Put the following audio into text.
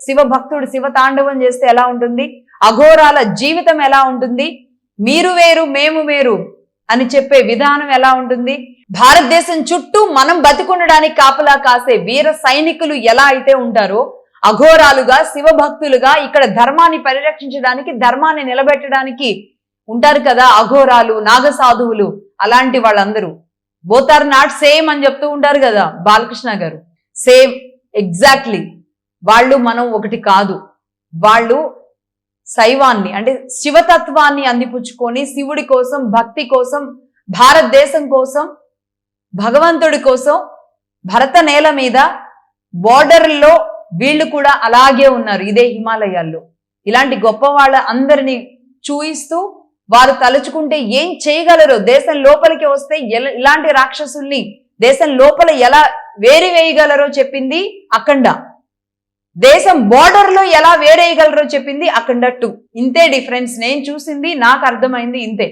శివ భక్తుడు శివ తాండవం చేస్తే ఎలా ఉంటుంది, అఘోరాల జీవితం ఎలా ఉంటుంది, మీరు వేరు మేము వేరు అని చెప్పే విధానం ఎలా ఉంటుంది, భారతదేశం చుట్టూ మనం బతికుండడానికి కాపలా కాసే వీర సైనికులు ఎలా అయితే ఉంటారో అఘోరాలుగా శివ భక్తులుగా ఇక్కడ ధర్మాన్ని పరిరక్షించడానికి ధర్మాన్ని నిలబెట్టడానికి ఉంటారు కదా అఘోరాలు నాగసాధువులు. అలాంటి వాళ్ళందరూ బోత్ ఆర్ నాట్ సేమ్ అని చెప్తూ ఉంటారు కదా బాలకృష్ణ గారు. సేమ్ ఎగ్జాక్ట్లీ వాళ్ళు మనం ఒకటి కాదు. వాళ్ళు శైవాన్ని అంటే శివతత్వాన్ని అందిపుచ్చుకొని శివుడి కోసం భక్తి కోసం భారతదేశం కోసం భగవంతుడి కోసం భరత నేల మీద బోర్డర్లో వీళ్ళు కూడా అలాగే ఉన్నారు. ఇదే హిమాలయాల్లో ఇలాంటి గొప్ప వాళ్ళ అందరినీ చూయిస్తూ వారు తలుచుకుంటే ఏం చేయగలరో, దేశం లోపలికి వస్తే ఇలాంటి రాక్షసుల్ని దేశం లోపల ఎలా వేయగలరో చెప్పింది అఖండ. దేశం బోర్డర్ లో ఎలా వేరేయగలరో చెప్పింది అఖండ 2. ఇంతే డిఫరెన్స్. నేను చూసింది, నాకు అర్థమైంది ఇంతే.